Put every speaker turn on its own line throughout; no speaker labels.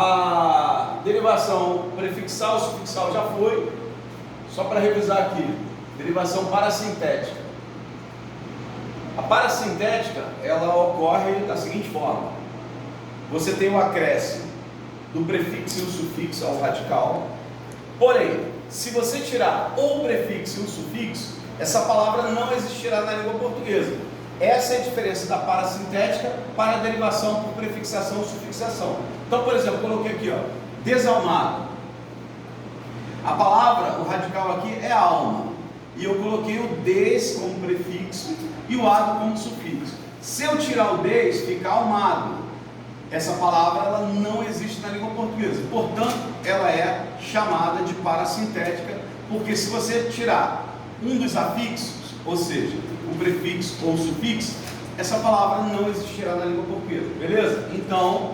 A derivação prefixal e sufixal já foi. Só para revisar aqui, derivação parasintética. A parasintética, ela ocorre da seguinte forma: você tem o acréscimo do prefixo e o sufixo ao radical, porém, se você tirar o prefixo e o sufixo, essa palavra não existirá na língua portuguesa. Essa é a diferença da parasintética para a derivação por prefixação e sufixação. Então, por exemplo, eu coloquei aqui, ó, desalmado. A palavra, o radical aqui é alma, e eu coloquei o des como prefixo e o ado como sufixo. Se eu tirar o des, fica almado. Essa palavra ela não existe na língua portuguesa, portanto, ela é chamada de parasintética, porque se você tirar um dos afixos, ou seja, o prefixo ou o sufixo, essa palavra não existirá na língua portuguesa, beleza? Então,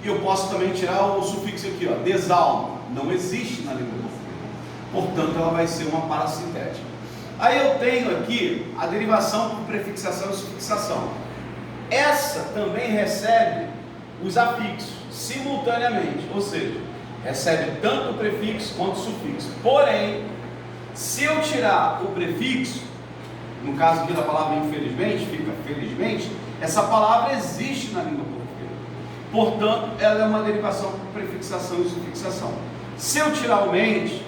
eu posso também tirar o sufixo aqui, ó, desalma, não existe na língua portuguesa, portanto, ela vai ser uma parasintética. Aí eu tenho aqui a derivação por prefixação e sufixação. Essa também recebe os afixos simultaneamente, ou seja, recebe tanto o prefixo quanto o sufixo. Porém, se eu tirar o prefixo, no caso aqui da palavra infelizmente, fica felizmente, essa palavra existe na língua portuguesa. Portanto, ela é uma derivação por prefixação e sufixação. Se eu tirar o mente,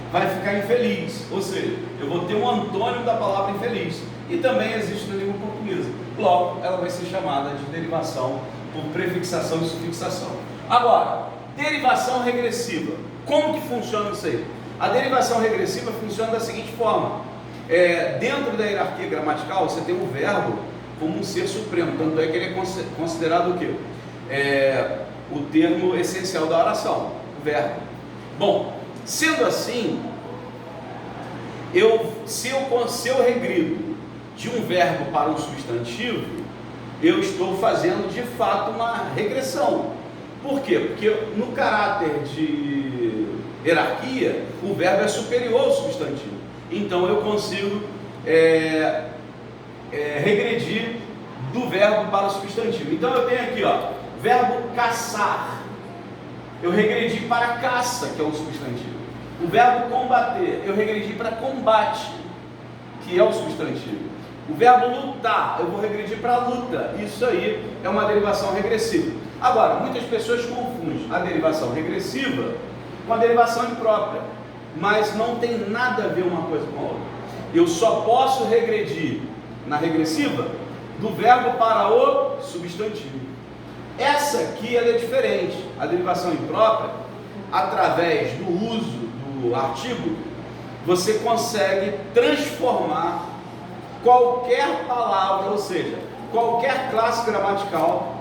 vai ficar infeliz, ou seja, eu vou ter um antônimo da palavra infeliz, e também existe na língua portuguesa. Logo, ela vai ser chamada de derivação por prefixação e sufixação. Agora, derivação regressiva. Como que funciona isso aí? A derivação regressiva funciona da seguinte forma: dentro da hierarquia gramatical, você tem o verbo como um ser supremo, tanto é que ele é considerado o quê? O termo essencial da oração, o verbo. Bom, sendo assim, se eu regrido de um verbo para um substantivo, eu estou fazendo de fato uma regressão. Por quê? Porque no caráter de hierarquia, o verbo é superior ao substantivo. Então eu consigo regredir do verbo para o substantivo. Então eu tenho aqui, ó, verbo caçar. Eu regredi para caça, que é o substantivo. O verbo combater, eu regredi para combate, que é o substantivo. O verbo lutar, eu vou regredir para luta. Isso aí é uma derivação regressiva. Agora, muitas pessoas confundem a derivação regressiva com a derivação imprópria, mas não tem nada a ver uma coisa com a outra. Eu só posso regredir na regressiva do verbo para o substantivo. Essa aqui ela é diferente. A derivação imprópria, através do uso do artigo, você consegue transformar qualquer palavra, ou seja, qualquer classe gramatical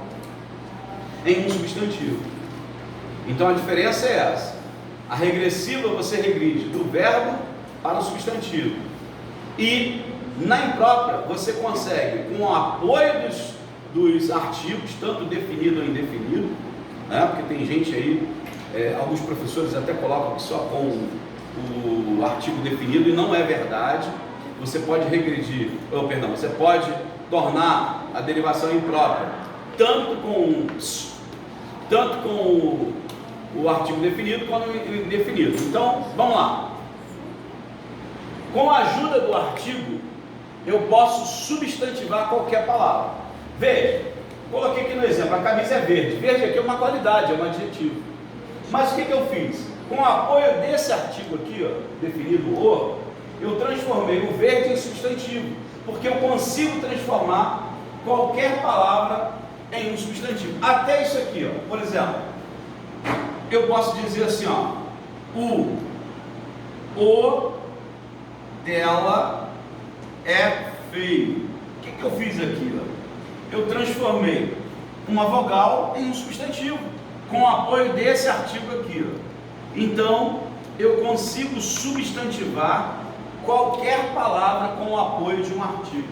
em um substantivo. Então a diferença é essa. A regressiva você regride do verbo para o substantivo, e na imprópria você consegue, com o apoio dos artigos, tanto definido ou indefinido, né? Porque tem gente aí, alguns professores até colocam que só com o artigo definido, e não é verdade. Você pode regredir, você pode tornar a derivação imprópria tanto com o artigo definido quanto o indefinido. Então, vamos lá. Com a ajuda do artigo, eu posso substantivar qualquer palavra. Veja, coloquei aqui no exemplo, a camisa é verde. Verde aqui é uma qualidade, é um adjetivo. Mas o que eu fiz? Com o apoio desse artigo aqui, ó, definido o, eu transformei o verde em substantivo, porque eu consigo transformar qualquer palavra em um substantivo. Até isso aqui, ó, por exemplo, eu posso dizer assim, ó, o dela é feio. O que eu fiz aqui, ó? Eu transformei uma vogal em um substantivo, com o apoio desse artigo aqui, ó. Então, eu consigo substantivar qualquer palavra com o apoio de um artigo.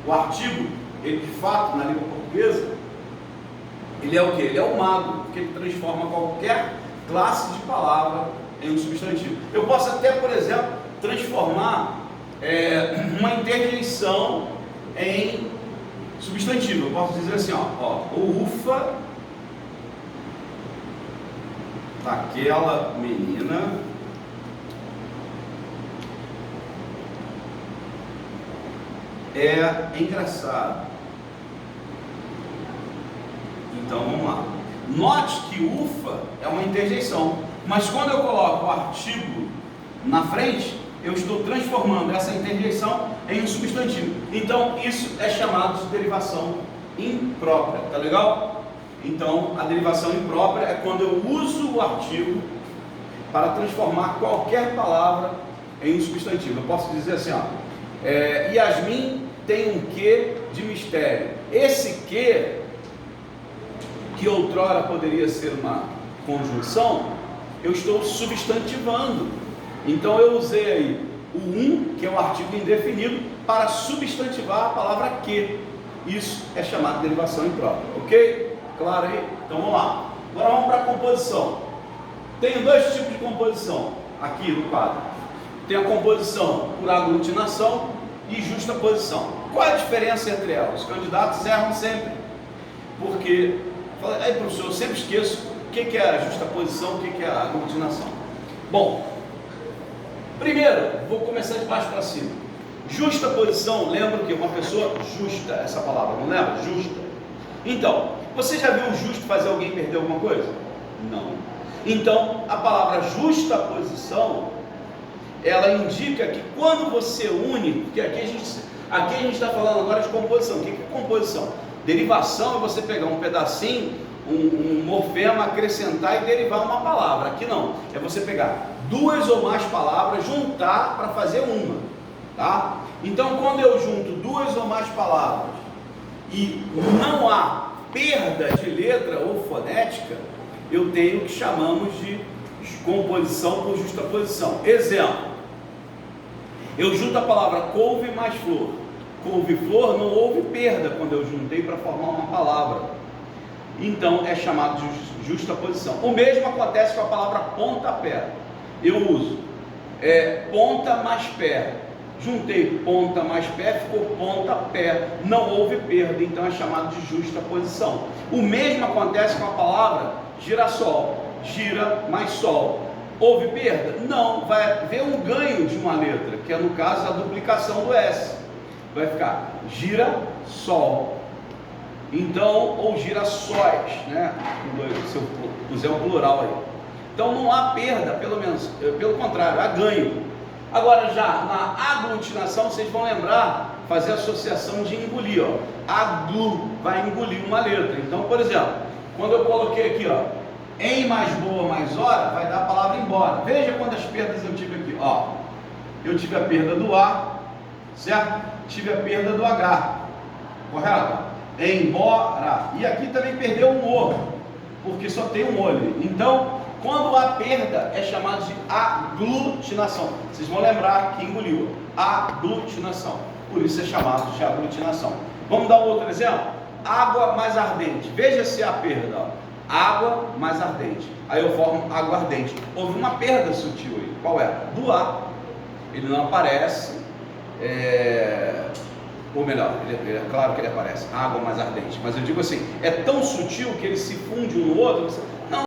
O artigo, ele de fato, na língua portuguesa, ele é o quê? Ele é o mago, porque ele transforma qualquer classe de palavra em um substantivo. Eu posso até, por exemplo, transformar uma interjeição em substantivo. Eu posso dizer assim, ó, o ufa daquela menina é engraçado. Então vamos lá. Note que ufa é uma interjeição, mas quando eu coloco o artigo na frente, eu estou transformando essa interjeição em um substantivo. Então isso é chamado de derivação imprópria, tá legal? Então a derivação imprópria é quando eu uso o artigo para transformar qualquer palavra em um substantivo. Eu posso dizer assim, ó, Yasmin tem um quê de mistério. Esse quê, que outrora poderia ser uma conjunção, eu estou substantivando. Então eu usei aí o que é o artigo indefinido, para substantivar a palavra que. Isso é chamado de derivação imprópria, ok? Claro aí? Então vamos lá. Agora vamos para a composição. Tenho dois tipos de composição aqui no quadro. Tem a composição por aglutinação e justaposição. Qual é a diferença entre elas? Os candidatos erram sempre, porque aí, professor, eu sempre esqueço o que é a justaposição, o que é a aglutinação. Bom, primeiro, vou começar de baixo para cima. Justaposição, lembra que uma pessoa justa, essa palavra, não lembra? Justa. Então, você já viu um justo fazer alguém perder alguma coisa? Não. Então, a palavra justaposição, ela indica que quando você une, porque aqui a gente está falando agora de composição. O que é composição? Derivação é você pegar um pedacinho, um morfema, acrescentar e derivar uma palavra. Aqui não, é você pegar duas ou mais palavras, juntar para fazer uma, tá? Então quando eu junto duas ou mais palavras e não há perda de letra ou fonética, eu tenho o que chamamos de composição por justaposição. Exemplo, eu junto a palavra couve mais flor. Couve-flor, não houve perda quando eu juntei para formar uma palavra. Então é chamado de justaposição. O mesmo acontece com a palavra pontapé. Eu uso ponta mais pé. Juntei ponta mais pé, ficou pontapé. Não houve perda, então é chamado de justaposição. O mesmo acontece com a palavra girassol. Gira mais sol. Houve perda? Não, vai haver um ganho de uma letra, que é no caso a duplicação do S. Vai ficar gira-sol. Então, ou girassóis, né? Se eu puser um plural aí. Então não há perda, pelo menos, pelo contrário, há ganho. Agora já na aglutinação, vocês vão lembrar, fazer associação de engolir, ó. Aglu, vai engolir uma letra. Então, por exemplo, quando eu coloquei aqui, ó, em mais boa mais hora, vai dar a palavra embora. Veja quantas perdas eu tive aqui, ó. Eu tive a perda do A, certo? Tive a perda do H, correto? Embora. E aqui também perdeu um O, porque só tem um O ali. Então, quando há perda, é chamado de aglutinação. Vocês vão lembrar que engoliu. Aglutinação. Por isso é chamado de aglutinação. Vamos dar um outro exemplo? Água mais ardente. Veja se há perda, ó. Água mais ardente. Aí eu formo água ardente. Houve uma perda sutil aí. Qual é? Do A. Ele não aparece. Ou melhor, é claro que ele aparece. Água mais ardente. Mas eu digo assim, é tão sutil que ele se funde um no outro.